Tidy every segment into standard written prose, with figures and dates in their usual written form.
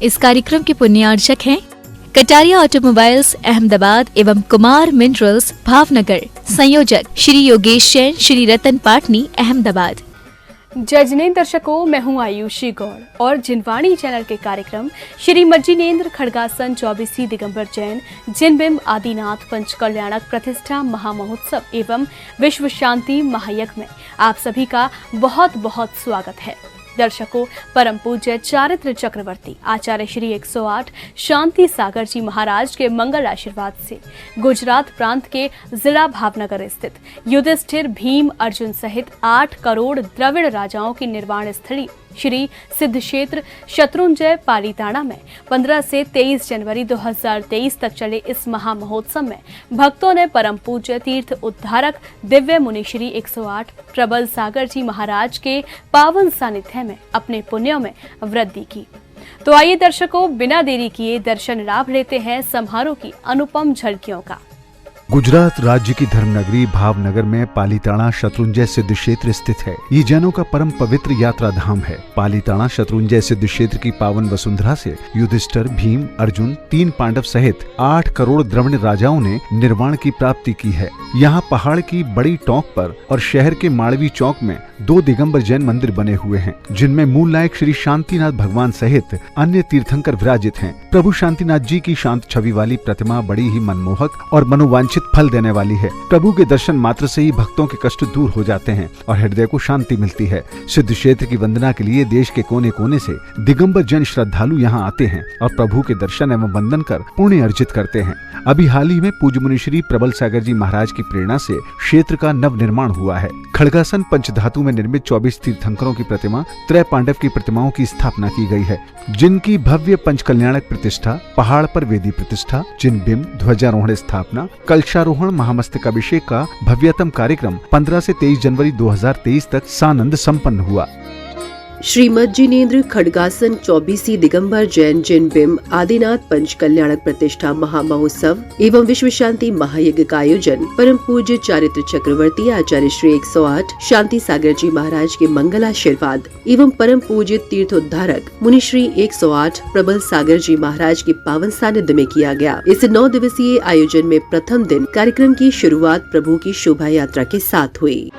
इस कार्यक्रम के पुण्यार्चक हैं कटारिया ऑटोमोबाइल्स अहमदाबाद एवं कुमार मिनरल्स भावनगर। संयोजक श्री योगेश जैन, श्री रतन पाटनी, अहमदाबाद। जय जिनेंद्र दर्शकों, मैं हूं आयुषी गौड़ और जिनवाणी चैनल के कार्यक्रम श्रीमद जिनेंद्र खड़गासन 24 दिगंबर जैन जिनबिंब आदिनाथ पंचकल्याणक प्रतिष्ठा महामहोत्सव एवं विश्व शांति महायज्ञ में आप सभी का बहुत बहुत स्वागत है। दर्शकों, परम पूज्य चारित्र चक्रवर्ती आचार्य श्री 108 शांति सागर जी महाराज के मंगल आशीर्वाद से गुजरात प्रांत के जिला भावनगर स्थित युधिष्ठिर, भीम, अर्जुन सहित 8 करोड़ द्रविड़ राजाओं की निर्वाण स्थली श्री सिद्ध क्षेत्र शत्रुंजय पालीताना में 15 से 23 जनवरी 2023 तक चले इस महा महोत्सव में भक्तों ने परम पूज्य तीर्थ उद्धारक दिव्य मुनि श्री 108 प्रबल सागर जी महाराज के पावन सानिध्य में अपने पुण्यों में वृद्धि की। तो आइए दर्शकों, बिना देरी किए दर्शन लाभ लेते हैं समारोह की अनुपम झलकियों का। गुजरात राज्य की धर्मनगरी भावनगर में पालीताना शत्रुंजय सिद्ध क्षेत्र स्थित है। ये जैनों का परम पवित्र यात्रा धाम है। पालीताना शत्रुंजय सिद्ध क्षेत्र की पावन वसुंधरा से युधिष्ठिर, भीम, अर्जुन, 3 पांडव सहित 8 करोड़ द्रविड़ राजाओं ने निर्वाण की प्राप्ति की है। यहाँ पहाड़ की बड़ी टोंक पर और शहर के माड़वी चौक में 2 दिगंबर जैन मंदिर बने हुए हैं, जिनमें मूल नायक श्री शांतिनाथ भगवान सहित अन्य तीर्थंकर विराजित हैं। प्रभु शांतिनाथ जी की शांत छवि वाली प्रतिमा बड़ी ही मनमोहक और मनोवांछित फल देने वाली है। प्रभु के दर्शन मात्र से ही भक्तों के कष्ट दूर हो जाते हैं और हृदय को शांति मिलती है। सिद्ध क्षेत्र की वंदना के लिए देश के कोने कोने से दिगंबर जैन श्रद्धालु यहाँ आते हैं और प्रभु के दर्शन एवं वंदन कर पुण्य अर्जित करते हैं। अभी हाल ही में पूज्य मुनि श्री प्रबल सागर जी महाराज की प्रेरणा से क्षेत्र का नव निर्माण हुआ है। खड़गासन पंचधातु में निर्मित 24 तीर्थंकरों की प्रतिमा, त्रय पांडव की प्रतिमाओं की स्थापना की गई है, जिनकी भव्य पंचकल्याणक प्रतिष्ठा, पहाड़ पर वेदी प्रतिष्ठा, जिनबिंब, ध्वजारोहण स्थापना, कलशारोहण, महामस्तकाभिषेक का भव्यतम कार्यक्रम 15 से 23 जनवरी 2023 तक सानंद संपन्न हुआ। श्रीमद जिनेंद्र खड़गासन 24 दिगंबर जैन जिनबिंब आदिनाथ पंचकल्याणक प्रतिष्ठा महामहोत्सव एवं विश्व शांति महायज्ञ का आयोजन परम पूज्य चारित्र चक्रवर्ती आचार्य श्री 108 शांति सागर जी महाराज के मंगलाशीर्वाद एवं परम पूज्य तीर्थ उद्धारक मुनि श्री 108 प्रबल सागर जी महाराज के पावन सानिध्य में किया गया। इस 9 दिवसीय आयोजन में प्रथम दिन कार्यक्रम की शुरुआत प्रभु की शोभा यात्रा के साथ हुई।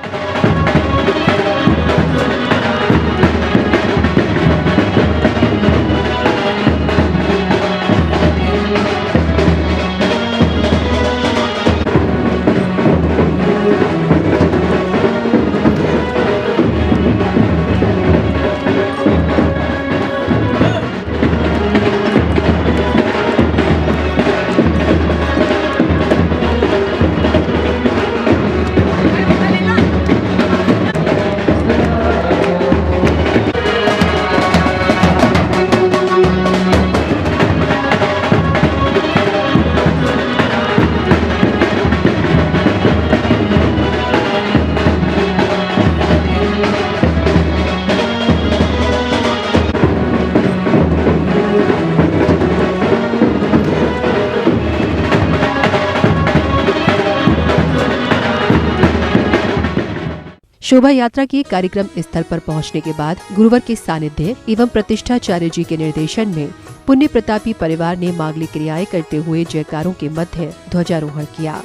शोभा यात्रा के कार्यक्रम स्थल पर पहुंचने के बाद गुरुवर के सानिध्य एवं प्रतिष्ठाचार्य जी के निर्देशन में पुण्य प्रतापी परिवार ने मांगलिक क्रियाएं करते हुए जयकारों के मध्य ध्वजारोहण किया।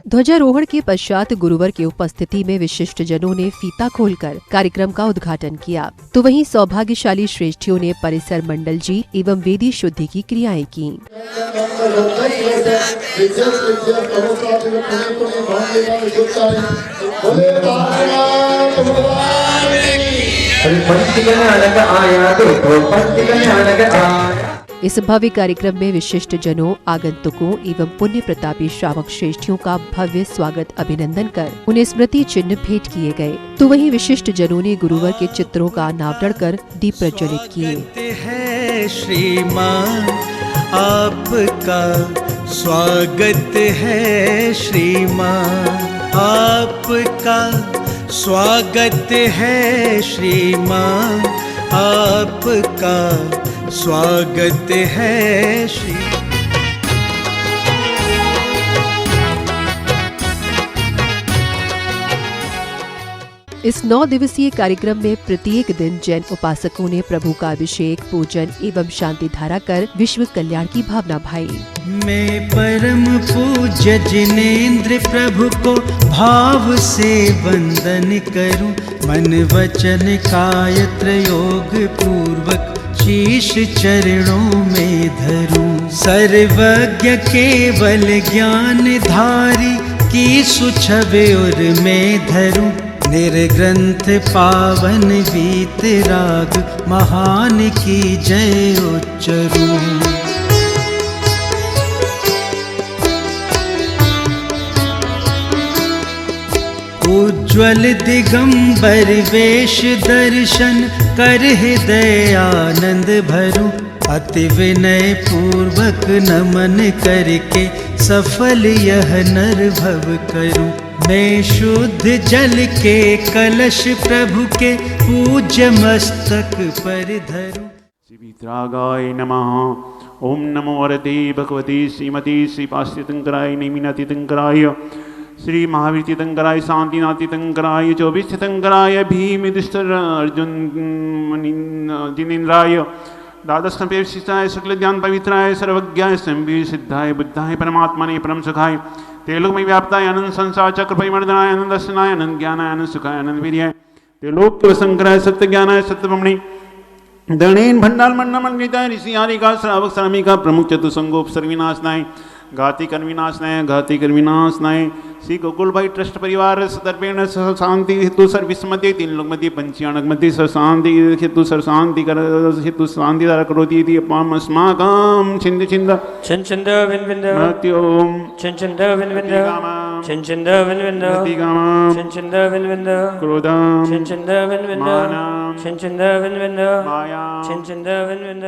ध्वजारोहण के पश्चात गुरुवर की उपस्थिति में विशिष्ट जनों ने फीता खोलकर कार्यक्रम का उद्घाटन किया, तो वहीं सौभाग्यशाली श्रेष्ठियों ने परिसर मंडल जी एवं वेदी शुद्धि की क्रियाएं की। इस भव्य कार्यक्रम में विशिष्ट जनों, आगंतुकों एवं पुण्य प्रतापी श्रावक श्रेष्ठियों का भव्य स्वागत अभिनंदन कर उन्हें स्मृति चिन्ह भेंट किए गए, तो वहीं विशिष्ट जनों ने गुरुवर के चित्रों का अनावरण कर दीप प्रज्वलित किए। श्रीमान आपका स्वागत है, श्रीमान आपका स्वागत है, श्रीमान आपका स्वागत है श्री। इस 9 दिवसीय कार्यक्रम में प्रत्येक दिन जैन उपासकों ने प्रभु का अभिषेक, पूजन एवं शांति धारा कर विश्व कल्याण की भावना भाई। मैं परम पूज्य जिनेंद्र प्रभु को भाव से वंदन करूं, मन वचन काय त्रयोग पूर्वक शीश चरणों में धरूं। सर्वज्ञ केवल ज्ञान धारी की सुछवे और मैं धरूं, निर्ग्रंथ पावन वीत राग महान की जय उच्चरूं। उज्ज्वल दिगंबर वेश दर्शन कर हृदय आनंद भरूं, अति विनय पूर्वक नमन करके सफल यह नर भव करूं। मैं शुद्ध जल के कलश प्रभु के पूज्य मस्तक पर धरूं। श्रीवितरागाय नमः। ओम नमो वरदे भगवती श्रीमती श्रीपास्य तीर्थंकराय नैमिनाथि तीर्थंकराय श्री महावीर तीर्थंकराय शांतिनाथ तीर्थंकराय 24 तीर्थंकराय भीम युधिष्ठिर अर्जुन जिनेन्द्राय द्वादश शिष्टाय शुक्ल ज्ञान पवित्राय सर्वज्ञाय संवीर सिद्धाय बुद्धाय परमात्मने परम सुखाय तेलोक में व्याप्ताय आनंद संसार चक्र परिमर्दनाय आनंद दर्शनाय आनंद ज्ञानाय आनंद सुखाय आनंद वीर्याय तेलोक शंकराय सत्य ज्ञानाय सत्य ब्रह्मणे दणेन भंडार मंडलमंडिताय ऋषि आरिका श्रावक श्रामिका प्रमुख चतुसंगोप सर्विनाशनाय घाती कर्मिनाशनाय घाती कर्मिनाशनाय श्री गोकुल भाई ट्रस्ट परिवार सदर्पेण शांति हेतु सर्विस्मते 3 लोक मध्ये पंचानक मध्ये शांति हेतु शांति कर हेतु शांति द्वारा करोति इति अपम अस्माकं छिंद छिंद छिंद विन मत्योम छिंद विन छिंद विन छिंद विन क्रोधम छिंद विन मानम छिंद विन माया छिंद विन।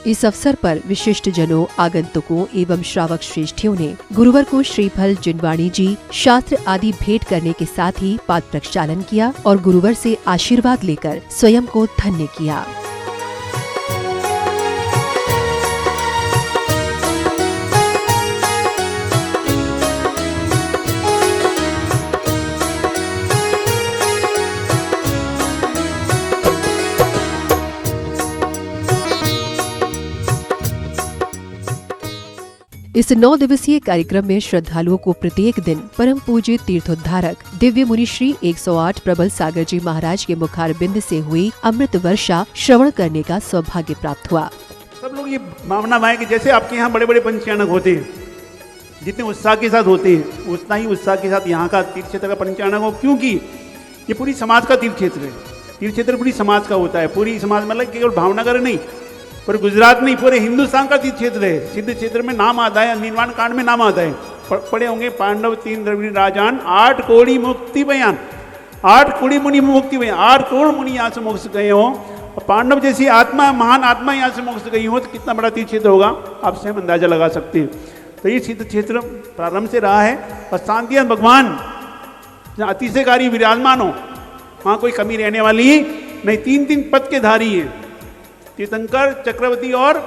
इस अवसर पर विशिष्ट जनों, आगंतुकों एवं श्रावक श्रेष्ठियों ने गुरुवर को श्रीफल, जिनवाणी जी, शास्त्र आदि भेंट करने के साथ ही पाद प्रक्षालन किया और गुरुवर से आशीर्वाद लेकर स्वयं को धन्य किया। इस 9 दिवसीय कार्यक्रम में श्रद्धालुओं को प्रत्येक दिन परम पूज्य तीर्थोद्धारक दिव्य मुनि श्री 108 प्रबल सागर जी महाराज के मुखारबिंद से हुई अमृत वर्षा श्रवण करने का सौभाग्य प्राप्त हुआ। सब लोग ये मानना है कि जैसे आपके यहाँ बड़े बड़े पंचानक होते हैं, जितने उत्साह के साथ होते हैं उतना ही उत्साह के साथ यहाँ का तीर्थ क्षेत्र का पंचानक हो, क्योंकि ये पूरी समाज का तीर्थ क्षेत्र है। तीर्थ क्षेत्र पूरी समाज का होता है, पूरी समाज मतलब केवल भावनगर नहीं, पर गुजरात नहीं, पूरे हिंदुस्तान का तीर्थ क्षेत्र है। सिद्ध क्षेत्र में नाम आता है, निर्वाण कांड में नाम आता है, पढ़े होंगे पांडव 3 द्रविड़ राजान 8 कोड़ी मुक्ति बयान, 8 कोड़ी मुनि मुक्ति बयान, 8 करोड़ मुनि यहाँ से मोक्ष गए हो, और पांडव जैसी आत्मा, महान आत्मा यहाँ से मोक्ष गई हो, तो कितना बड़ा तीर्थ क्षेत्र होगा आप स्वयं अंदाजा लगा सकते हैं। तो ये सिद्ध क्षेत्र प्रारंभ से रहा है, और शांति भगवान जहाँ अतिशयकारी विराजमान हो वहाँ कोई कमी रहने वाली नहीं। 3 पद के धारी है, तीर्थंकर, चक्रवर्ती और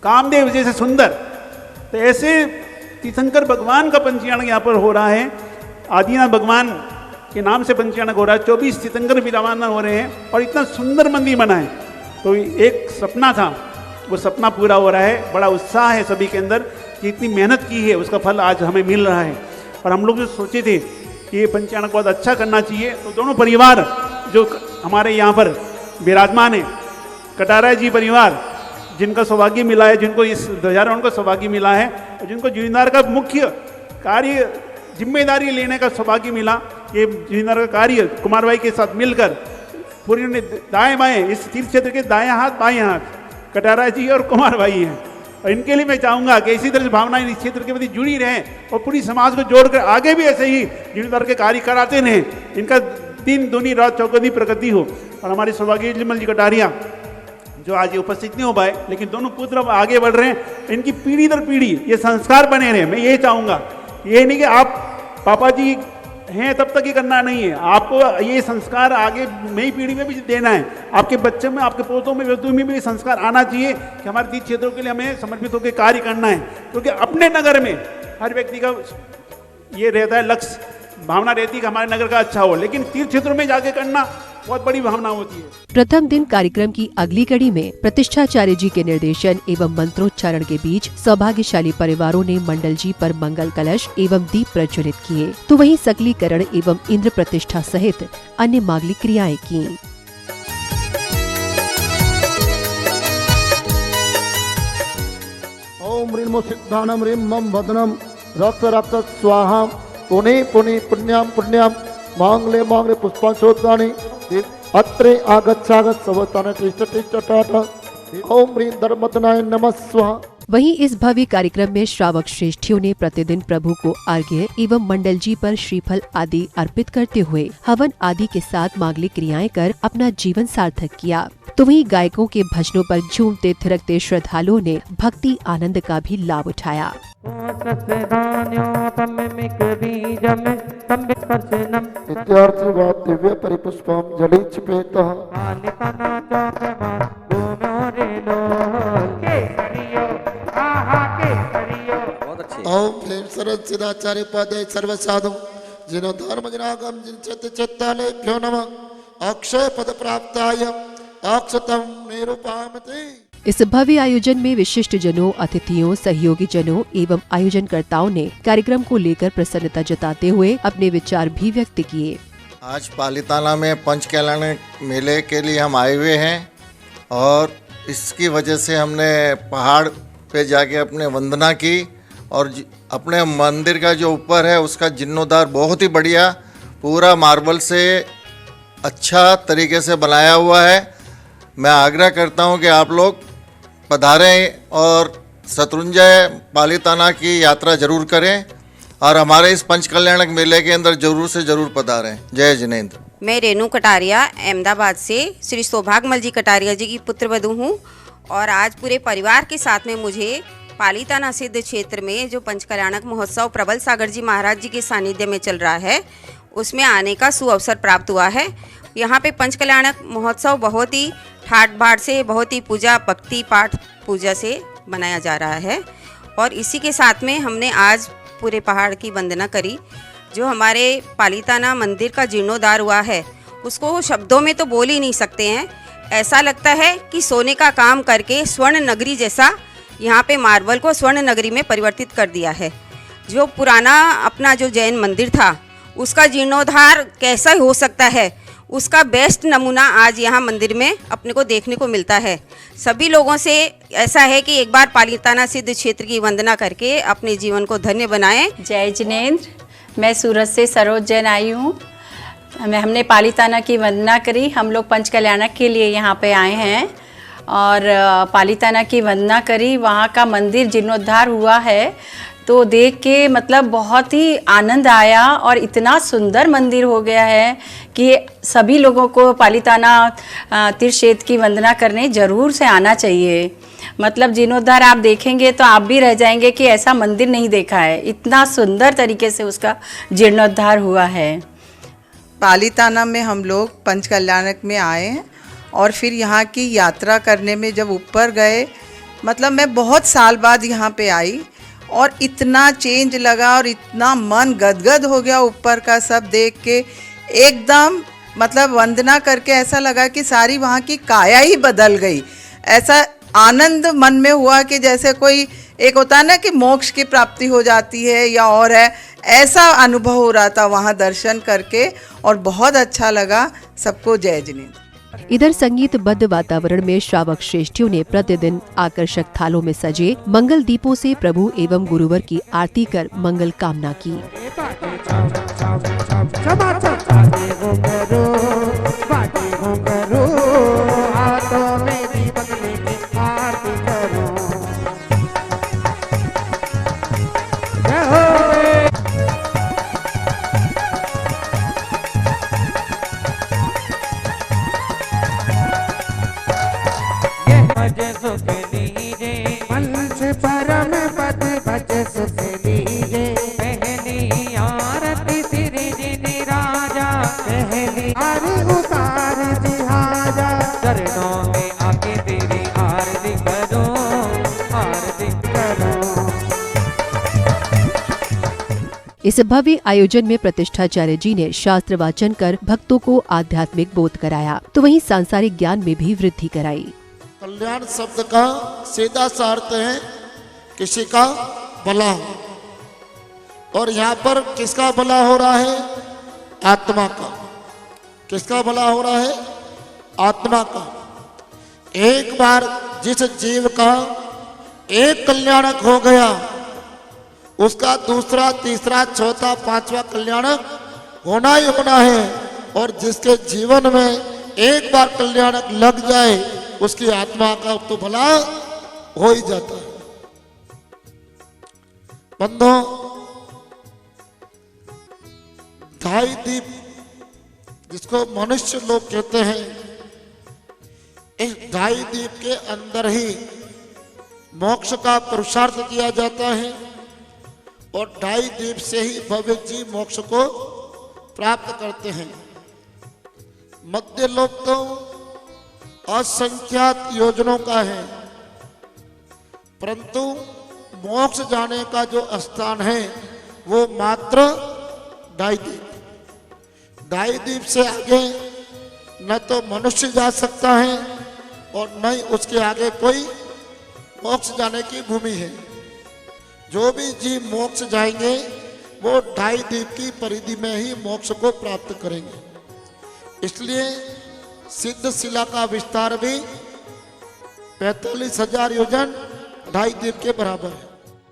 कामदेव जैसे सुंदर। तो ऐसे तीर्थंकर भगवान का पंचानक यहाँ पर हो रहा है, आदिनाथ भगवान के नाम से पंचानक हो रहा है। 24 तीर्थंकर विराजमान हो रहे हैं और इतना सुंदर मंदिर बना है। तो एक सपना था, वो सपना पूरा हो रहा है। बड़ा उत्साह है सभी के अंदर कि इतनी मेहनत की है उसका फल आज हमें मिल रहा है। और हम लोग जो सोचे थे कि ये पंचानक बहुत अच्छा करना चाहिए, तो दोनों परिवार जो हमारे यहाँ पर विराजमान है, कटारा जी परिवार, जिनका सौभाग्य मिला है, जिनको इस ध्वजारोहण का सौभाग्य मिला है, और जिनको जिम्मेदार का मुख्य कार्य जिम्मेदारी लेने का सौभाग्य मिला, ये जिम्मेदार का कार्य कुमार भाई के साथ मिलकर पूरी दाएं बाएं, इस तीर्थ क्षेत्र के दाएं हाथ बाएं हाथ कटारा जी और कुमार भाई हैं। और इनके लिए मैं चाहूँगा कि इसी तरह से भावनाएं इस क्षेत्र के प्रति जुड़ी रहें और पूरी समाज को जोड़कर आगे भी ऐसे ही जिम्मेदार के कार्य कराते रहें, इनका दिन दूनी रात चौगुनी प्रगति हो। और हमारे सौभाग्य विमल जी कटारिया जो आज उपस्थित नहीं हो पाए, लेकिन दोनों पुत्र अब आगे बढ़ रहे हैं, इनकी पीढ़ी दर पीढ़ी ये संस्कार बने रहे। मैं ये चाहूँगा, ये नहीं कि आप पापा जी हैं तब तक ये करना नहीं है। आपको ये संस्कार आगे नई पीढ़ी में भी देना है। आपके बच्चे में, आपके पोतों में, व्यक्तियों में भी ये संस्कार आना चाहिए कि हमारे तीर्थ क्षेत्रों के लिए हमें समर्पित होकर कार्य करना है। क्योंकि अपने नगर में हर व्यक्ति का ये रहता है, लक्ष्य, भावना रहती है कि हमारे नगर का अच्छा हो, लेकिन तीर्थ क्षेत्रों में जाके करना बहुत बड़ी भावना होती है। प्रथम दिन कार्यक्रम की अगली कड़ी में प्रतिष्ठाचार्य जी के निर्देशन एवं मंत्रोच्चारण के बीच सौभाग्यशाली परिवारों ने मंडल जी पर मंगल कलश एवं दीप प्रज्वलित किए, तो वहीं सकलीकरण एवं इंद्र प्रतिष्ठा सहित अन्य मांगलिक क्रियाएं की। ओम ह्रीं सिद्धानम ह्रीं मम भद्रम रक्त रक्त स्वाहा पुनि पुनि पुण्याम पुण्याम मांगले मांगले पुष्पांशोद्गानि अत्रे आगच्छागत सवतान तिष्ठ तिष्ठ टाट ओम ह्रीं धर्मतनाय नमः स्वाहा। वहीं इस भव्य कार्यक्रम में श्रावक श्रेष्ठियों ने प्रतिदिन प्रभु को अर्घ्य एवं मंडल जी पर श्रीफल आदि अर्पित करते हुए हवन आदि के साथ मांगलिक क्रियाएं कर अपना जीवन सार्थक किया, तो वहीं गायकों के भजनों पर झूमते थिरकते श्रद्धालुओं ने भक्ति आनंद का भी लाभ उठाया। इत्यार्थ दिव्य परिपुष्पम जलिक्षिपेतः ओम ह्रीं सरद सिद्धाचार्य पदे सर्व साधु जिन धर्म जनागम जिन चित्त चित्तालेभ्यो नमः अक्षय पद प्राप्ताय अक्षतम निरूपामते। इस भव्य आयोजन में विशिष्ट जनों, अतिथियों, सहयोगी जनों एवं आयोजनकर्ताओं ने कार्यक्रम को लेकर प्रसन्नता जताते हुए अपने विचार भी व्यक्त किए। आज पालीताना में पंच कल्याण मेले के लिए हम आए हुए हैं और इसकी वजह से हमने पहाड़ पे जाके अपने वंदना की और अपने मंदिर का जो ऊपर है उसका जीर्णोद्धार बहुत ही बढ़िया पूरा मार्बल से अच्छा तरीके से बनाया हुआ है। मैं आग्रह करता हूं कि आप लोग पधारें और शत्रुंजय पालीताना की यात्रा जरूर करें और हमारे इस पंच कल्याणक मेले के अंदर जरूर से जरूर पधारें। जय जिनेंद्र। मैं रेणु कटारिया अहमदाबाद से श्री सौभाग्यमल जी कटारिया जी की पुत्रवधू हूँ और आज पूरे परिवार के साथ में मुझे पालीताना सिद्ध क्षेत्र में जो पंच कल्याणक महोत्सव प्रबल सागर जी महाराज जी के सानिध्य में चल रहा है उसमें आने का सुअवसर प्राप्त हुआ है। यहाँ पे पंच कल्याणक महोत्सव बहुत ही ठाट बाट से, बहुत ही पूजा भक्ति पाठ पूजा से मनाया जा रहा है और इसी के साथ में हमने आज पूरे पहाड़ की वंदना करी। जो हमारे पालीताना मंदिर का जीर्णोद्धार हुआ है उसको शब्दों में तो बोल ही नहीं सकते हैं। ऐसा लगता है कि सोने का काम करके स्वर्ण नगरी जैसा यहाँ पे मार्बल को स्वर्ण नगरी में परिवर्तित कर दिया है। जो पुराना अपना जो जैन मंदिर था उसका जीर्णोद्धार कैसा हो सकता है, उसका बेस्ट नमूना आज यहाँ मंदिर में अपने को देखने को मिलता है। सभी लोगों से ऐसा है कि एक बार पालीताना सिद्ध क्षेत्र की वंदना करके अपने जीवन को धन्य बनाएं। जय जिनेंद्र। मैं सूरत से सरोज जैन आई हूँ। हमने पालीताना की वंदना करी। हम लोग पंच कल्याणक के लिए यहाँ पे आए हैं और पालीताना की वंदना करी। वहाँ का मंदिर जीर्णोद्धार हुआ है तो देख के मतलब बहुत ही आनंद आया और इतना सुंदर मंदिर हो गया है कि सभी लोगों को पालीताना तीर्थ क्षेत्र की वंदना करने ज़रूर से आना चाहिए। मतलब जीर्णोद्धार आप देखेंगे तो आप भी रह जाएंगे कि ऐसा मंदिर नहीं देखा है। इतना सुंदर तरीके से उसका जीर्णोद्धार हुआ है। पालीताना में हम लोग पंच कल्याणक में आए हैं और फिर यहाँ की यात्रा करने में जब ऊपर गए, मतलब मैं बहुत साल बाद यहाँ पे आई और इतना चेंज लगा और इतना मन गदगद हो गया ऊपर का सब देख के। एकदम मतलब वंदना करके ऐसा लगा कि सारी वहाँ की काया ही बदल गई। ऐसा आनंद मन में हुआ कि जैसे कोई एक होता है ना कि मोक्ष की प्राप्ति हो जाती है या और है, ऐसा अनुभव हो रहा था वहाँ दर्शन करके और बहुत अच्छा लगा। सबको जय जिनेंद्र। इधर संगीतबद्ध वातावरण में श्रावक श्रेष्ठियों ने प्रतिदिन आकर्षक थालों में सजे मंगल दीपों से प्रभु एवं गुरुवर की आरती कर मंगल कामना की। परम पद भज सुख लीजे पहली आरती सिर जिन चरणों में आके तेरी आरती करूं, आरती करूं। इस भव्य आयोजन में प्रतिष्ठाचार्य जी ने शास्त्र वाचन कर भक्तों को आध्यात्मिक बोध कराया, तो वहीं सांसारिक ज्ञान में भी वृद्धि कराई। कल्याण शब्द का सीधा सा अर्थ है किसी का भला, और यहाँ पर किसका भला हो रहा है? आत्मा का। किसका भला हो रहा है? आत्मा का। एक बार जिस जीव का एक कल्याणक हो गया, उसका दूसरा, तीसरा, चौथा, पांचवा कल्याणक होना ही होना है। और जिसके जीवन में एक बार कल्याणक लग जाए, उसकी आत्मा का तो भला हो ही जाता है। बंधो, ढाई दीप जिसको मनुष्य लोग कहते हैं, इस ढाई दीप के अंदर ही मोक्ष का पुरुषार्थ किया जाता है, और ढाई दीप से ही भव्य जी मोक्ष को प्राप्त करते हैं। मध्य लोक तो असंख्यात योजनों का है, परंतु मोक्ष जाने का जो स्थान है वो मात्र ढाई दीप। ढाई दीप से आगे न तो मनुष्य जा सकता है और न ही उसके आगे कोई मोक्ष जाने की भूमि है। जो भी जीव मोक्ष जाएंगे वो ढाई दीप की परिधि में ही मोक्ष को प्राप्त करेंगे। इसलिए सिद्ध शिला का विस्तार भी 45,000 योजन ढाई दीप के बराबर है।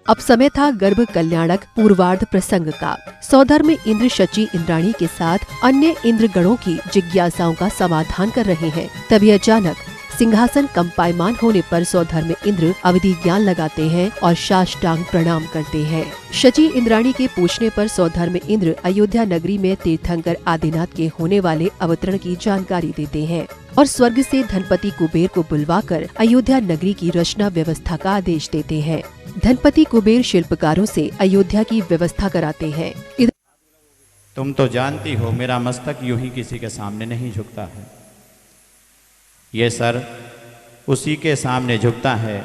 अब समय था गर्भ कल्याणक पूर्वार्ध प्रसंग का। सौधर्म इंद्र शची इंद्राणी के साथ अन्य इंद्र गणों की जिज्ञासाओं का समाधान कर रहे हैं। तभी अचानक सिंहासन कंपायमान होने पर सौधर्म इंद्र अवधि ज्ञान लगाते हैं और साष्टांग प्रणाम करते हैं। शची इंद्राणी के पूछने पर सौधर्म इंद्र अयोध्या नगरी में तीर्थंकर आदिनाथ के होने वाले अवतरण की जानकारी देते हैं और स्वर्ग से धनपति कुबेर को बुलवाकर अयोध्या नगरी की रचना व्यवस्था का आदेश देते हैं। धनपति कुबेर शिल्पकारों से अयोध्या की व्यवस्था कराते हैं। तुम तो जानती हो मेरा मस्तक यूं ही किसी के सामने नहीं झुकता है। ये सर उसी के सामने झुकता है,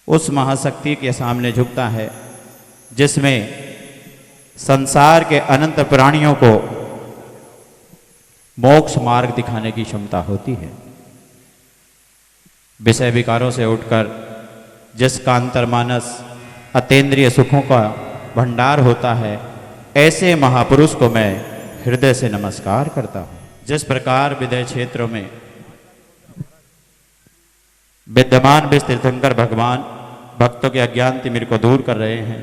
उस महाशक्ति के सामने झुकता है जिसमें संसार के अनंत प्राणियों को मोक्ष मार्ग दिखाने की क्षमता होती है। विषय विकारों से उठकर जिसका अंतर्मानस अतीन्द्रिय सुखों का भंडार होता है, ऐसे महापुरुष को मैं हृदय से नमस्कार करता हूँ। जिस प्रकार विदय क्षेत्रों में विद्यमान तीर्थंकर भगवान भक्तों के अज्ञान तिमिर को दूर कर रहे हैं,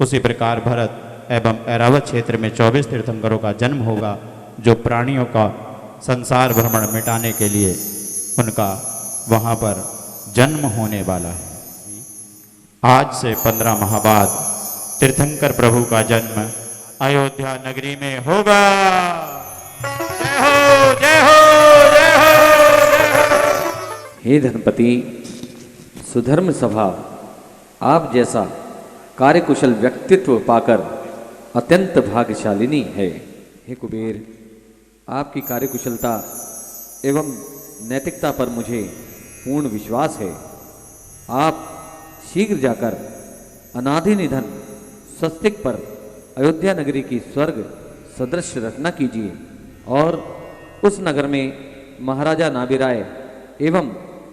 उसी प्रकार भरत एवं ऐरावत क्षेत्र में 24 तीर्थंकरों का जन्म होगा, जो प्राणियों का संसार भ्रमण मिटाने के लिए उनका वहाँ पर जन्म होने वाला है। आज से 15 माह बाद तीर्थंकर प्रभु का जन्म अयोध्या नगरी में होगा। जय हो, जय हो, जय हो। हे धनपति, सुधर्म सभा आप जैसा कार्यकुशल व्यक्तित्व पाकर अत्यंत भाग्यशालिनी है। हे कुबेर, आपकी कार्यकुशलता एवं नैतिकता पर मुझे पूर्ण विश्वास है। आप शीघ्र जाकर अनादि निधन स्वस्तिक पर अयोध्या नगरी की स्वर्ग सदृश रचना कीजिए और उस नगर में महाराजा नाभिराय एवं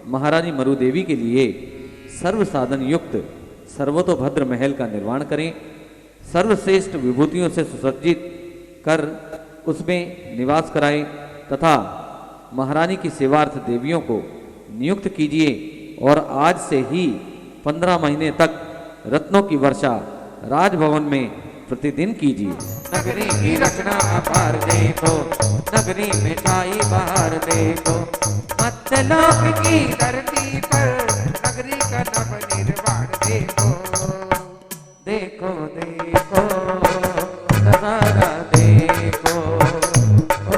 महारानी मरुदेवी के लिए सर्व साधन युक्त सर्वतोभद्र महल का निर्माण करें। सर्वश्रेष्ठ विभूतियों से सुसज्जित कर उसमें निवास कराएं तथा महारानी की सेवार्थ देवियों को नियुक्त कीजिए और आज से ही 15 महीने तक रत्नों की वर्षा राजभवन में प्रतिदिन कीजिए। नगरी की रचना अपार देखो, नगरी में छाई बाहर देखो, मध्यलोक की धरती पर नगरी का नव निर्माण देखो। देखो देखो नजारा देखो,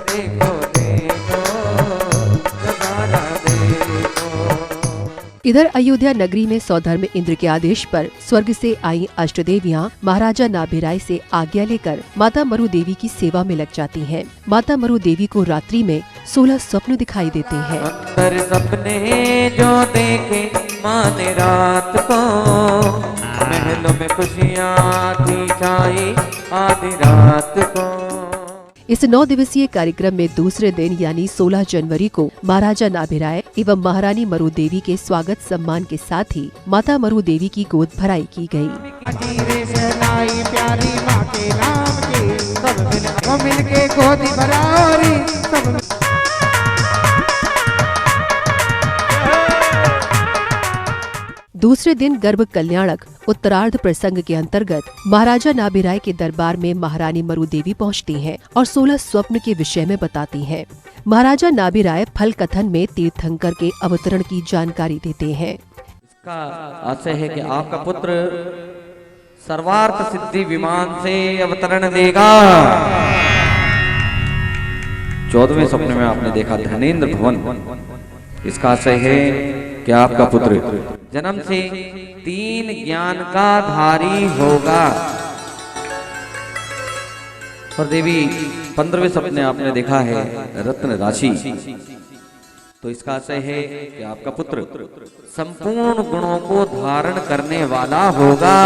देखो देखो नजारा देखो। इधर अयोध्या नगरी में सौधर्म इंद्र के आदेश पर स्वर्ग से आई अष्टदेवियां महाराजा नाभिराय से आज्ञा लेकर माता मरु देवी की सेवा में लग जाती हैं। माता मरु देवी को रात्रि में 16 स्वप्न दिखाई देते हैं। अंदर सपने जो देखे माँ ने रात को, महलों में खुशियाँ थी छाई आधी रात को। इस 9 दिवसीय कार्यक्रम में दूसरे दिन यानी 16 जनवरी को महाराजा नाभिराय एवं महारानी मरु देवी के स्वागत सम्मान के साथ ही माता मरु देवी की गोद भराई की गई। प्यारी माँ के नाम की सब मिलके गोदी भरारी सब। दूसरे दिन गर्भ कल्याणक उत्तरार्ध प्रसंग के अंतर्गत महाराजा नाभिराय के दरबार में महारानी मरु देवी पहुँचती हैं और 16 स्वप्न के विषय में बताती हैं। महाराजा नाभिराय फल कथन में तीर्थंकर के अवतरण की जानकारी देते हैं। इसका आशय है कि आपका पुत्र सर्वार्थ सिद्धि विमान से अवतरण देगा। 14वें सपने में आपने देखा धनेन्द्र भवन। इसका आशय है कि आपका पुत्र जन्म से 3 ज्ञान का धारी होगा। और देवी 15वें सपने आपने देखा है रत्न राशि। तो इसका आशय है कि आपका पुत्र संपूर्ण गुणों को धारण करने वाला होगा।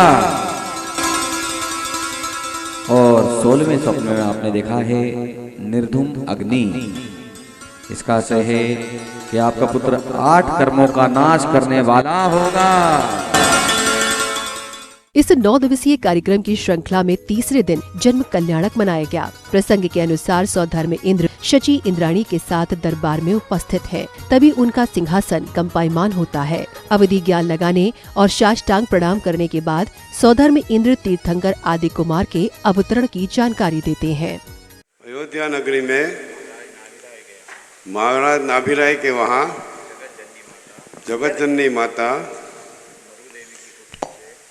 और 16वें सपने में आपने देखा है निर्धूम अग्नि। इसका आशय है कि आपका पुत्र 8 कर्मों का नाश करने वाला होगा। इस 9 दिवसीय कार्यक्रम की श्रृंखला में तीसरे दिन जन्म कल्याणक मनाया गया। प्रसंग के अनुसार सौधर्म इंद्र शची इंद्राणी के साथ दरबार में उपस्थित है। तभी उनका सिंहासन कंपायमान होता है। अवधि ज्ञान लगाने और साष्टांग प्रणाम करने के बाद सौधर्म इंद्र तीर्थंकर आदि कुमार के अवतरण की जानकारी देते हैं। अयोध्या नगरी में महाराज नाभिराय के वहाँ जगत जननी माता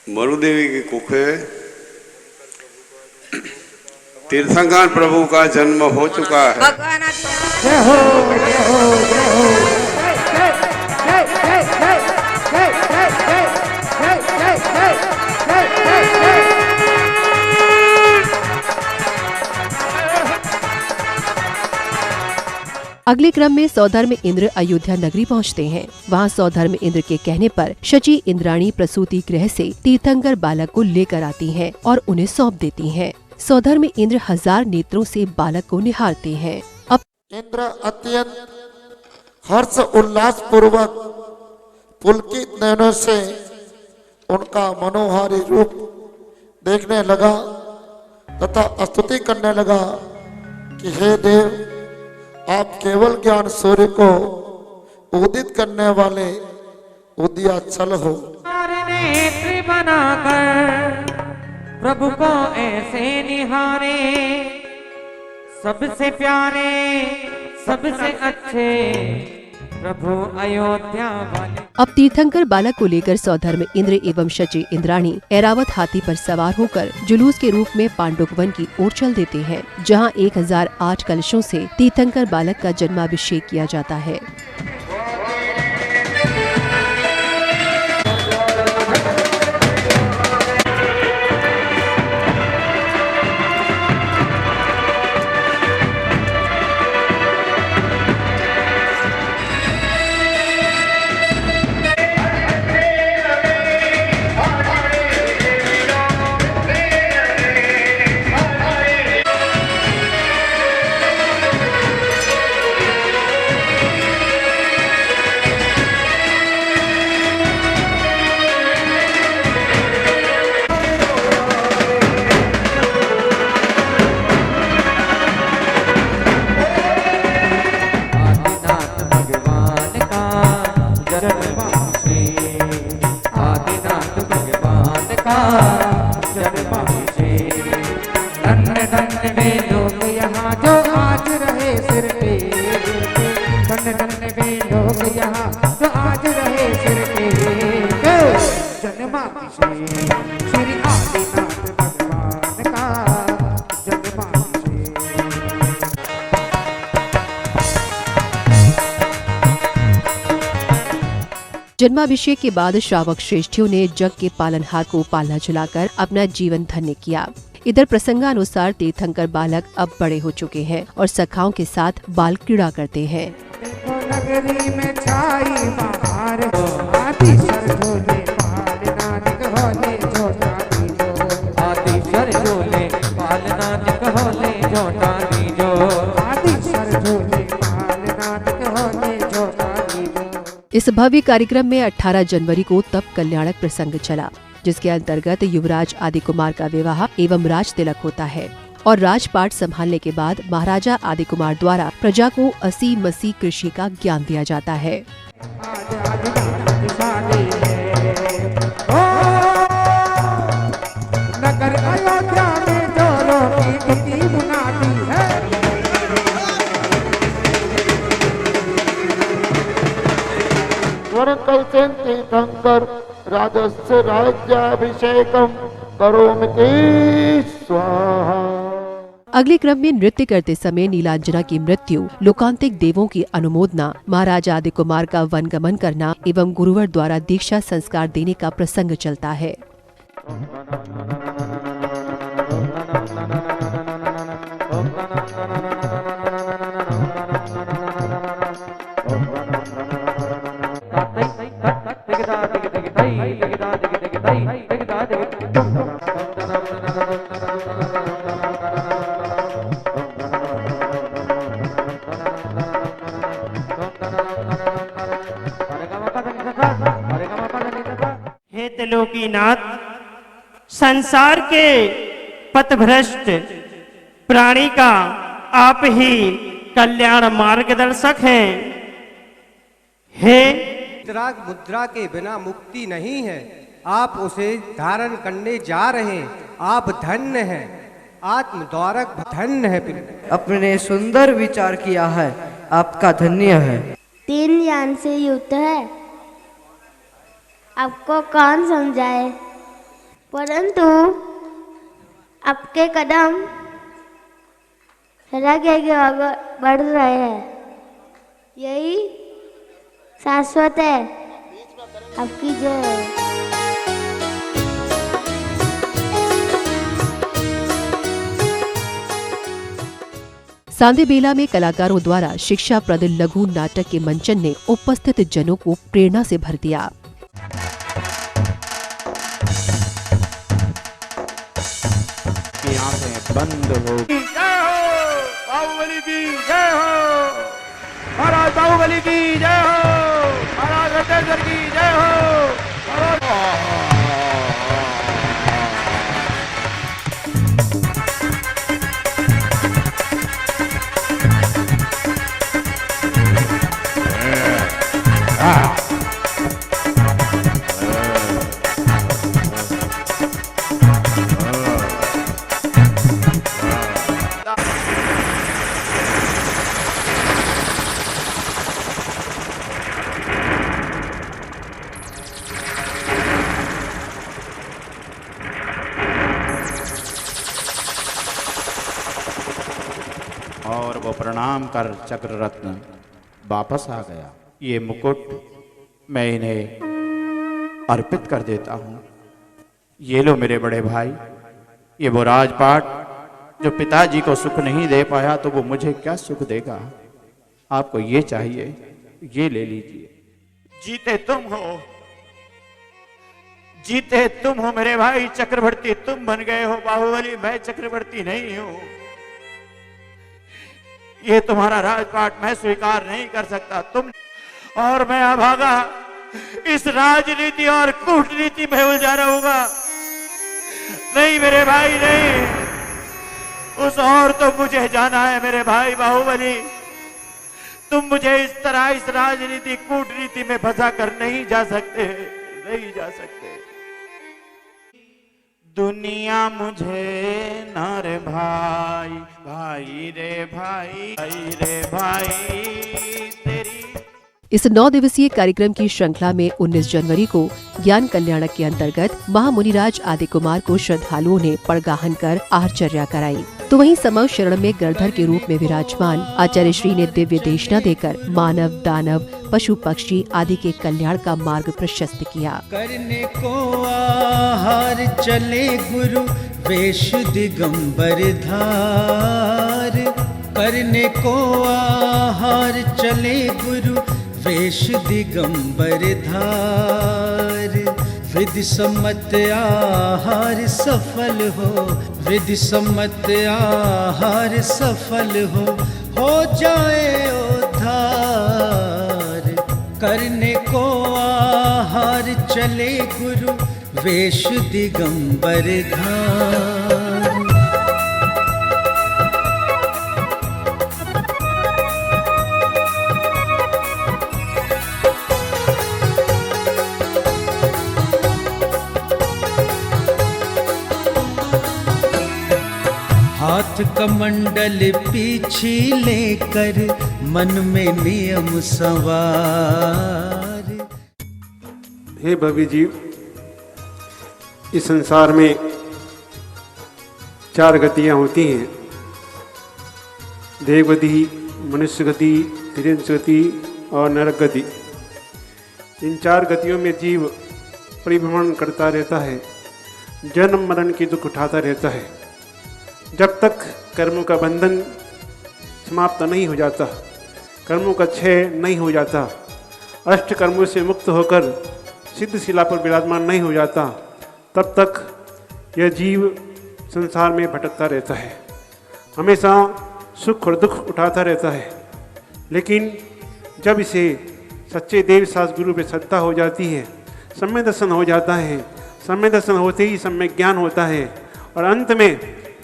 मरु देवी की कुखे तीर्थंकर प्रभु का जन्म हो चुका है। अगले क्रम में सौधर्म इंद्र अयोध्या नगरी पहुंचते हैं। वहां सौधर्म इंद्र के कहने पर शची इंद्राणी प्रसूति गृह से तीर्थंकर बालक को लेकर आती हैं और उन्हें सौंप देती हैं। सौधर्म इंद्र 1000 नेत्रों से बालक को निहारते हैं। अब इंद्र अत्यंत हर्ष उल्लास पूर्वक पुलकित नयनों से उनका मनोहारी रूप देखने लगा तथा स्तुति करने लगा कि हे देव, आप केवल ज्ञान सूर्य को उदित करने वाले उदयाचल हो। नेत्र बनाकर प्रभु को ऐसे निहारे, सबसे प्यारे सबसे अच्छे प्रभु अयोध्या वाले। अब तीर्थंकर बालक को लेकर सौधर्म इंद्र एवं शची इंद्राणी ऐरावत हाथी पर सवार होकर जुलूस के रूप में पांडुकवन की ओर चल देते हैं, जहां 1008 कलशों से तीर्थंकर बालक का जन्माभिषेक किया जाता है। जन्माभिषेक के बाद श्रावक श्रेष्ठियों ने जग के पालनहार को पालना चलाकर अपना जीवन धन्य किया। इधर प्रसंगानुसार तीर्थंकर बालक अब बड़े हो चुके हैं और सखाओं के साथ बाल क्रीड़ा करते हैं। नगरी में छाई बहार हो, आतिशर झोले पालनाथ कहोले झोटा दीजो, आतिशर झोले पालनाथ कहोले झोटा दीजो, आतिशर झोले पालनाथ कहोले झोटा दीजो। इस भव्य कार्यक्रम में 18 जनवरी को तप कल्याणक प्रसंग चला, जिसके अंतर्गत युवराज आदि कुमार का विवाह एवं राज तिलक होता है और राजपाट संभालने के बाद महाराजा आदि कुमार द्वारा प्रजा को 80 मसीह कृषि का ज्ञान दिया जाता है। नगर अयोध्या में जोरों की गति मुनादी है, वरकल्सेन तीर्थंकर राजस्य राज्याभिषेकम करोमि स्वाहा। अगले क्रम में नृत्य करते समय नीलांजना की मृत्यु, लोकांतिक देवों की अनुमोदना, महाराजा आदि कुमार का वनगमन करना एवं गुरुवर द्वारा दीक्षा संस्कार देने का प्रसंग चलता है। हे त्रिलोकीनाथ, संसार के पथभ्रष्ट प्राणी का आप ही कल्याण मार्गदर्शक हैं। हे मुद्रा के बिना मुक्ति नहीं है, आप उसे धारण करने जा रहे हैं। आप धन्य हैं, आत्मद्वारक धन्य है। अपने सुंदर विचार किया है, आपका धन्य है। 3 ज्ञान से युक्त है, आपको कौन समझाए, परंतु आपके कदम सड़क के आगे बढ़ रहे हैं, यही शाश्वत है। आपकी जय। सांदे बेला में कलाकारों द्वारा शिक्षाप्रद लघु नाटक के मंचन ने उपस्थित जनों को प्रेरणा से भर दिया। आंखें बंद हो। जय हो बाहुबली की जय हो, महाराज बाहुबली की जय हो, महाराज रतेश्वर की जय हो। और वो प्रणाम कर चक्र रत्न वापस आ गया। ये मुकुट मैं इन्हें अर्पित कर देता हूँ। ये लो मेरे बड़े भाई, ये वो राजपाट जो पिताजी को सुख नहीं दे पाया तो वो मुझे क्या सुख देगा। आपको ये चाहिए, ये ले लीजिए। जीते तुम हो, जीते तुम हो मेरे भाई। चक्रवर्ती तुम बन गए हो बाहुबली, मैं चक्रवर्ती नहीं हूं। ये तुम्हारा राजपाट मैं स्वीकार नहीं कर सकता। तुम और मैं अभागा इस राजनीति और कूटनीति में उलझा रहूंगा। नहीं मेरे भाई नहीं, उस और तो मुझे जाना है मेरे भाई बाहुबली। तुम मुझे इस तरह इस राजनीति कूटनीति में फंसा कर नहीं जा सकते, नहीं जा सकते। दुनिया मुझे न रे भाई, भाई रे भाई, भाई रे भाई तेरी। इस 9 दिवसीय कार्यक्रम की श्रृंखला में 19 जनवरी को ज्ञान कल्याणक के अंतर्गत महामुनिराज आदि कुमार को श्रद्धालुओं ने पड़गाहन कर आहारचर्या कराई। तो वहीं समव शरण में गणधर के रूप में विराजमान आचार्य श्री ने दिव्य देशना देकर मानव दानव पशु पक्षी आदि के कल्याण का मार्ग प्रशस्त किया। करने को आहार चले गुरु वेश दिगंबर धार, करने को आहार चले गुरु वेश दिगंबर धार। विधि सम्मत आहार सफल हो, विधि सम्मत आहार सफल हो जाए उद्धार। करने को आहार चले गुरु वेश दिगंबर धार। हाथ कमंडल पीछे लेकर मन में नियम सवार। हे भव्य जीव, इस संसार में 4 गतियाँ होती हैं, देव गति, मनुष्य गति, तिर्यंस गति और नरक गति। इन 4 गतियों में जीव परिभ्रमण करता रहता है, जन्म मरण की दुख उठाता रहता है, जब तक कर्मों का बंधन समाप्त नहीं हो जाता, कर्मों का क्षय नहीं हो जाता, अष्ट कर्मों से मुक्त होकर सिद्ध शिला पर विराजमान नहीं हो जाता, तब तक यह जीव संसार में भटकता रहता है, हमेशा सुख और दुख उठाता रहता है। लेकिन जब इसे सच्चे देव शास्त्र गुरु पे श्रद्धा हो जाती है, सम्यक दर्शन हो जाता है, सम्यक दर्शन होते ही सम्यक ज्ञान होता है, और अंत में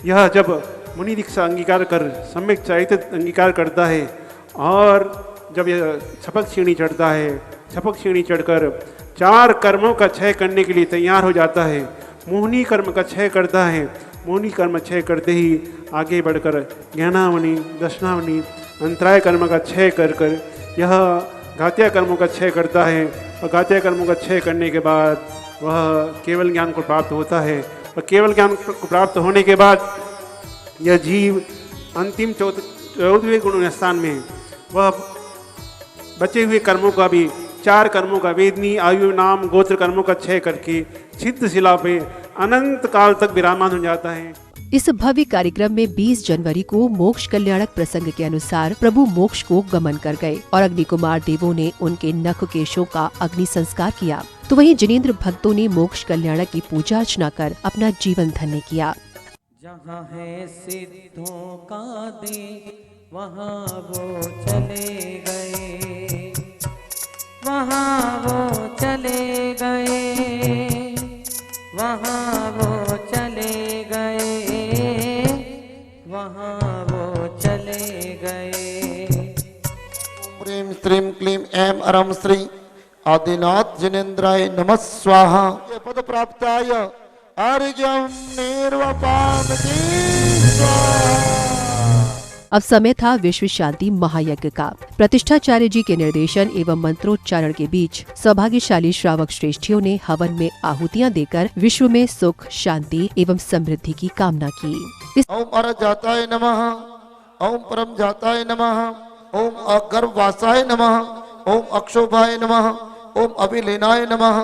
यह जब मुनि दीक्षा अंगीकार कर सम्यक चरित्र अंगीकार करता है, और जब यह शपथ श्रेणी चढ़ता है, शपथ श्रेणी चढ़कर 4 कर्मों का क्षय करने के लिए तैयार हो जाता है, मोहनी कर्म का क्षय करता है, मोहनी कर्म क्षय करते ही आगे बढ़कर ज्ञानावनी, दर्शनावनी, अंतराय कर्म का क्षय कर कर यह घात्या कर्मों का क्षय करता है, और घात्या कर्मों का क्षय करने के बाद वह केवल ज्ञान को प्राप्त होता है, और केवल ज्ञान को प्राप्त होने के बाद यह जीव अंतिम 14वें गुण स्थान में वह बचे हुए कर्मों का भी 4 कर्मों का वेदनी, आयु, नाम, गोत्र कर्मों का क्षय करके सिद्ध शिला पे अनंत काल तक विराजमान हो जाता है। इस भव्य कार्यक्रम में 20 जनवरी को मोक्ष कल्याणक प्रसंग के अनुसार प्रभु मोक्ष को गमन कर गए और अग्नि कुमार देवों ने उनके नख केशों का अग्नि संस्कार किया। तो वहीं जिनेंद्र भक्तों ने मोक्ष कल्याणक की पूजा अर्चना कर अपना जीवन धन्य किया। जहाँ है सिद्धों का देव वहाँ वो चले गए, वहाँ वो चले गए, वहाँ वो चले गए, वहाँ वो चले गए। ह्रीं श्रीं क्लीं ऐं अरं श्री आदिनाथ जिनेन्द्राय नमः स्वाहा। ये पद प्राप्ताय अर्घ्यं निर्वपाम की स्वाहा। अब समय था विश्व शांति महायज्ञ का। प्रतिष्ठाचार्य जी के निर्देशन एवं मंत्रोच्चारण के बीच सौभाग्यशाली श्रावक श्रेष्ठियों ने हवन में आहुतियां देकर विश्व में सुख, शांति एवं समृद्धि की कामना की। ओम अरजाताय नमः, ओम परम जाताय नमः, ओम अगर्भवासाय नमः, ओम अक्षोभाय नमः, ओम अभिलेनाय नमः,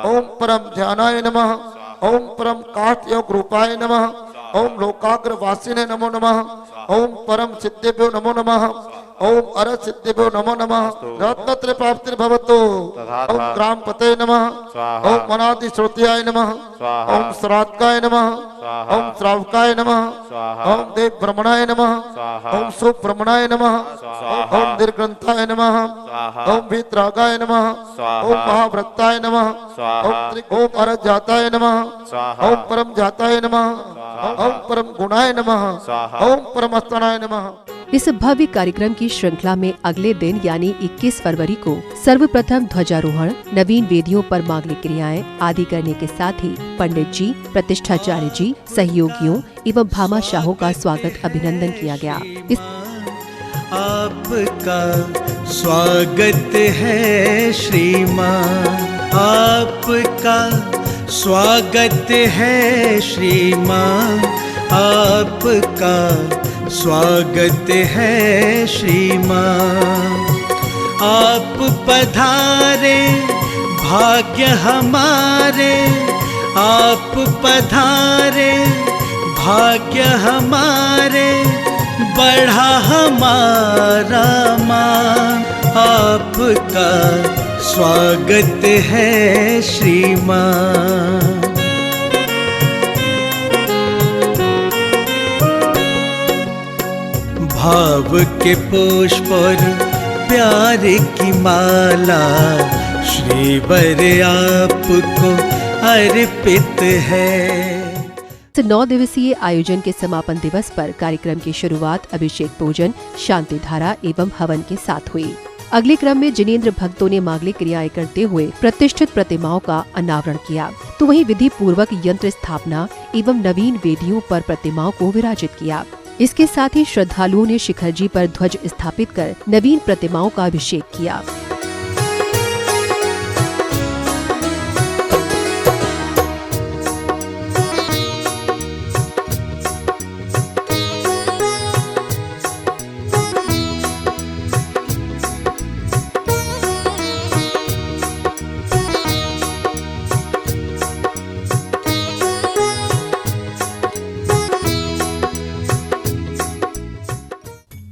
ओम परम ध्यानाय नमः, ओम परम काष्ठ योग रूपाय नमः, ओम लोकाग्रवासिने नमो नमः, ओम परम सिद्धेभ्यो नमो नमः, ओम अर सिद्धेभ्यो नमो नमः। रत्नत्रय प्राप्तिर्भवतु। ओम ग्राम पते नमः, ओम अनादि श्रोत्याय नमः, ओम श्रावकाय नमः, ओम श्रावकाय नमः, ओम देव ब्रह्मणाय नमः, ओम सुब्रह्मणाय नमः, ओम दीर्घग्रंथाय नमः, ओम वीतरागाय नमः, ओम महाव्रताय नमः, ओम अरजाताय नमः, ओम परम जाताय नमः, ओम परम गुणाय नमः, ओम परम अस्तनाय नमः। इस भव्य कार्यक्रम की श्रृंखला में अगले दिन यानी 21 फरवरी को सर्वप्रथम ध्वजारोहण, नवीन वेदियों पर मांगलिक क्रियाएं आदि करने के साथ ही पंडित जी, प्रतिष्ठाचार्य जी, सहयोगियों एवं भामाशाहों का स्वागत अभिनंदन किया गया। आपका स्वागत है श्रीमान, आपका स्वागत है श्री माँ आपका, स्वागत है श्री माँ। आप पधारे भाग्य हमारे, आप पधारे भाग्य हमारे, बढ़ा हमारा मान। आपका स्वागत है श्री माँ। भाव के पुष्प और प्यार की माला श्रीवर आपको अर्पित है। 9 दिवसीय आयोजन के समापन दिवस पर कार्यक्रम की शुरुआत अभिषेक पूजन, शांति धारा एवं हवन के साथ हुई। अगले क्रम में जिनेंद्र भक्तों ने मांगलिक क्रियाएं करते हुए प्रतिष्ठित प्रतिमाओं का अनावरण किया, तो वहीं विधि पूर्वक यंत्र स्थापना एवं नवीन वेदियों पर प्रतिमाओं को विराजित किया। इसके साथ ही श्रद्धालुओं ने शिखर जी पर ध्वज स्थापित कर नवीन प्रतिमाओं का अभिषेक किया।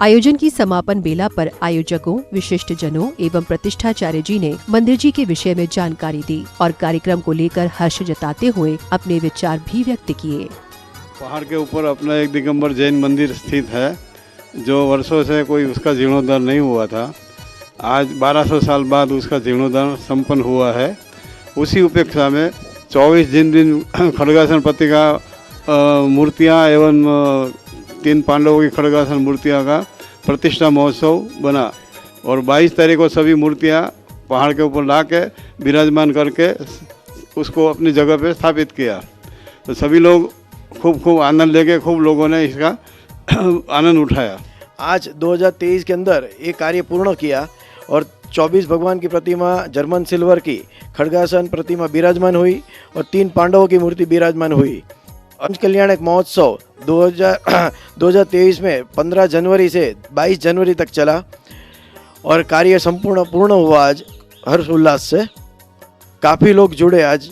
आयोजन की समापन बेला पर आयोजकों, विशिष्ट जनों एवं प्रतिष्ठाचार्य जी ने मंदिर जी के विषय में जानकारी दी और कार्यक्रम को लेकर हर्ष जताते हुए अपने विचार भी व्यक्त किए। पहाड़ के ऊपर अपना एक दिगंबर जैन मंदिर स्थित है, जो वर्षों से कोई उसका जीर्णोद्धार नहीं हुआ था। आज 1200 साल बाद उसका जीर्णोद्धार संपन्न हुआ है। उसी उपेक्षा में 24 दिन खड्गासन पति का मूर्तियाँ एवं 3 पांडवों की खड्गासन मूर्तियाँ का प्रतिष्ठा महोत्सव बना और 22 तारीख को सभी मूर्तियाँ पहाड़ के ऊपर ला के विराजमान करके उसको अपनी जगह पे स्थापित किया। तो सभी लोग खूब आनंद लेके खूब लोगों ने इसका आनंद उठाया। आज 2023 के अंदर ये कार्य पूर्ण किया और 24 भगवान की प्रतिमा जर्मन सिल्वर की खड्गासन प्रतिमा विराजमान हुई और 3 पांडवों की मूर्ति विराजमान हुई। पंच कल्याणक महोत्सव 2023 में 15 जनवरी से 22 जनवरी तक चला और कार्य पूर्ण हुआ आज हर्ष उल्लास से। काफ़ी लोग जुड़े आज,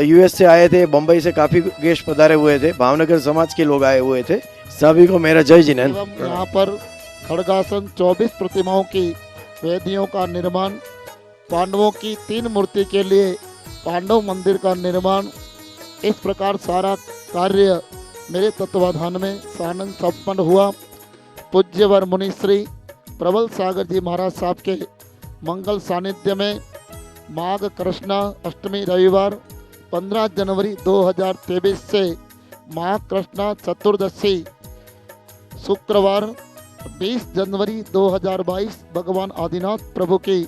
यूएस से आए थे, बम्बई से काफ़ी गेस्ट पधारे हुए थे, भावनगर समाज के लोग आए हुए थे। सभी को मेरा जय जिनेंद्र। यहाँ पर खड्गासन 24 प्रतिमाओं की वेदियों का निर्माण, पांडवों की 3 मूर्ति के लिए पांडव मंदिर का निर्माण, इस प्रकार सारा कार्य मेरे तत्वाधान में सानंद संपन्न हुआ। पूज्यवर मुनिश्री प्रबल सागर जी महाराज साहब के मंगल सानिध्य में माघ कृष्णा अष्टमी रविवार 15 जनवरी 2023 से माघ कृष्णा चतुर्दशी शुक्रवार 20 जनवरी 2022 भगवान आदिनाथ प्रभु की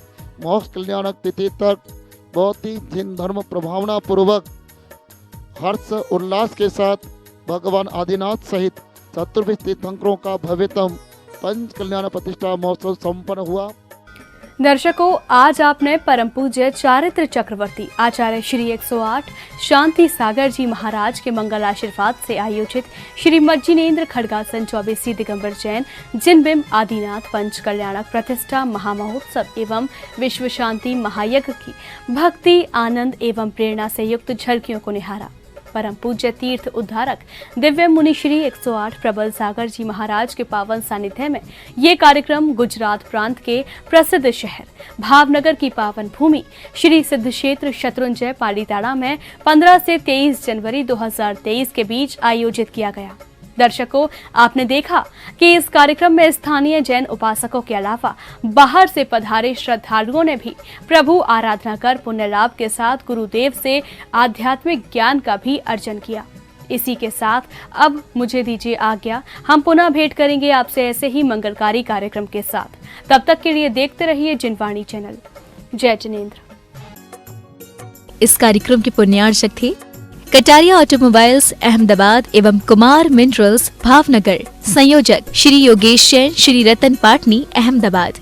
मोक्ष कल्याणक तिथि तक बहुत ही जिन धर्म प्रभावना पूर्वक हर्ष उल्लास के साथ भगवान आदिनाथ सहित चतुर्विध तीर्थंकरों का भव्यतम पंच कल्याण प्रतिष्ठा महोत्सव संपन्न हुआ। दर्शकों, आज आपने परम पूज्य चारित्र चक्रवर्ती आचार्य श्री 108 शांति सागर जी महाराज के मंगल आशीर्वाद से आयोजित श्रीमद जिनेंद्र खड्गासन 24 दिगंबर जैन जिनबिंब आदिनाथ पंच कल्याणक प्रतिष्ठा महामहोत्सव एवं विश्व शांति महायज्ञ की भक्ति, आनंद एवं प्रेरणा से युक्त झलकियों को निहारा। परम पूज्य तीर्थ उद्धारक दिव्य मुनि श्री 108 प्रबल सागर जी महाराज के पावन सानिध्य में ये कार्यक्रम गुजरात प्रांत के प्रसिद्ध शहर भावनगर की पावन भूमि श्री सिद्ध क्षेत्र शत्रुंजय पालीताना में 15 से 23 जनवरी 2023 के बीच आयोजित किया गया। दर्शकों, आपने देखा कि इस कार्यक्रम में स्थानीय जैन उपासकों के अलावा बाहर से पधारे श्रद्धालुओं ने भी प्रभु आराधना कर पुण्य लाभ के साथ गुरुदेव से आध्यात्मिक ज्ञान का भी अर्जन किया। इसी के साथ अब मुझे दीजिए आज्ञा। हम पुनः भेंट करेंगे आपसे ऐसे ही मंगलकारी कार्यक्रम के साथ। तब तक के लिए देखते रहिए जिनवाणी चैनल। जय जिनेंद्र। इस कार्यक्रम के पुण्यार्चक थे कटारिया ऑटोमोबाइल्स अहमदाबाद एवं कुमार मिनरल्स भावनगर। संयोजक श्री योगेश जैन, श्री रतन पाटनी अहमदाबाद।